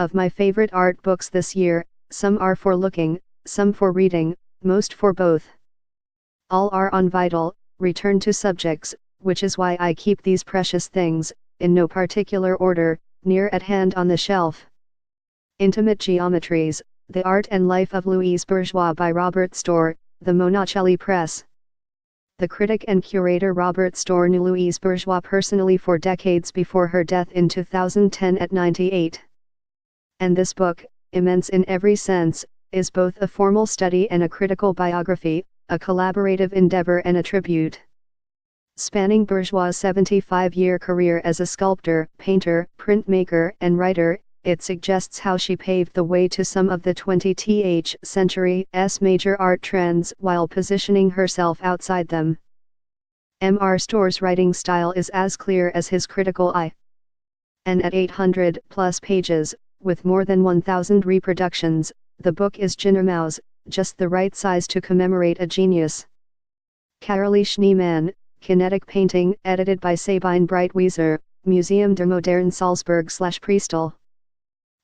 Of my favorite art books this year, some are for looking, some for reading, most for both. All are on vital, return to subjects, which is why I keep these precious things, in no particular order, near at hand on the shelf. Intimate Geometries, The Art and Life of Louise Bourgeois by Robert Storr, The Monacelli Press. The critic and curator Robert Storr knew Louise Bourgeois personally for decades before her death in 2010 at 98. And this book, immense in every sense, is both a formal study and a critical biography, a collaborative endeavor and a tribute. Spanning Bourgeois' 75-year career as a sculptor, painter, printmaker, and writer, it suggests how she paved the way to some of the 20th century's major art trends while positioning herself outside them. M.R. Storr's writing style is as clear as his critical eye. And at 800-plus pages, with more than 1,000 reproductions, the book is Ginnermouse, just the right size to commemorate a genius. Carolee Schneemann, Kinetic Painting, edited by Sabine Breitwieser, Museum der Moderne Salzburg/Priestel.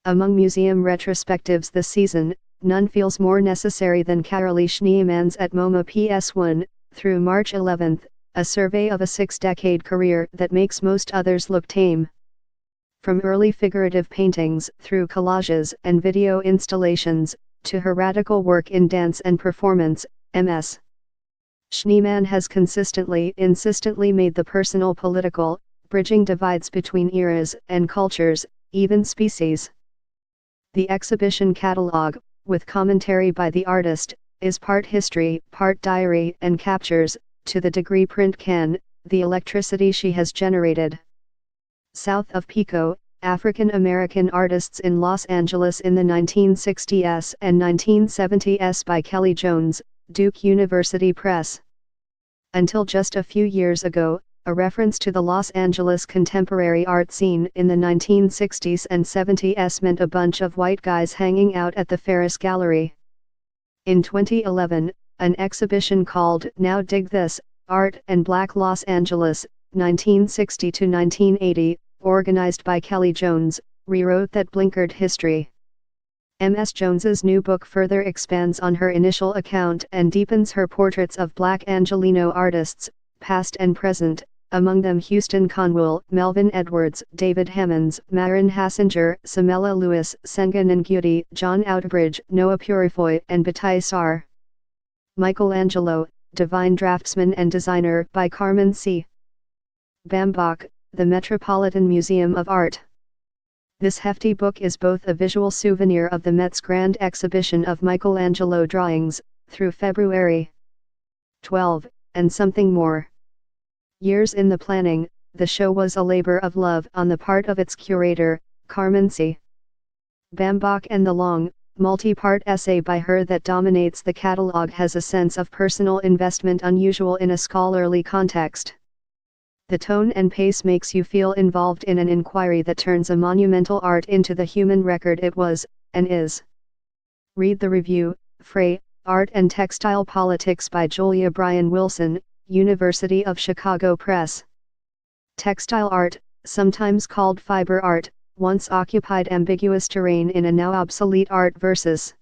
Among museum retrospectives this season, none feels more necessary than Carolee Schneemann's at MoMA PS1, through March 11, a survey of a 6-decade career that makes most others look tame. From early figurative paintings through collages and video installations, to her radical work in dance and performance, Ms. Schneemann has insistently made the personal political, bridging divides between eras and cultures, even species. The exhibition catalogue, with commentary by the artist, is part history, part diary, and captures, to the degree print can, the electricity she has generated. South of Pico, African American Artists in Los Angeles in the 1960s and 1970s by Kelly Jones, Duke University Press. Until just a few years ago, a reference to the Los Angeles contemporary art scene in the 1960s and 70s meant a bunch of white guys hanging out at the Ferris Gallery. In 2011, an exhibition called Now Dig This, Art and Black Los Angeles, 1960 to 1980, organized by Kelly Jones, rewrote that blinkered history. Ms. Jones's new book further expands on her initial account and deepens her portraits of Black Angelino artists, past and present, among them Houston Conwell, Melvin Edwards, David Hammonds, Marin Hassinger, Samela Lewis, Senga Ngugi, John Outerbridge, Noah Purifoy, and Bataille Sarr. Michelangelo, Divine Draftsman and Designer by Carmen C. Bambach, The Metropolitan Museum of Art. This hefty book is both a visual souvenir of the Met's grand exhibition of Michelangelo drawings, through February 12, and something more. Years in the planning, the show was a labor of love on the part of its curator, Carmen C. Bambach, and the long, multi-part essay by her that dominates the catalogue has a sense of personal investment unusual in a scholarly context. The tone and pace makes you feel involved in an inquiry that turns a monumental art into the human record it was, and is. Read the review, Frey, Art and Textile Politics by Julia Bryan Wilson, University of Chicago Press. Textile art, sometimes called fiber art, once occupied ambiguous terrain in a now obsolete art versus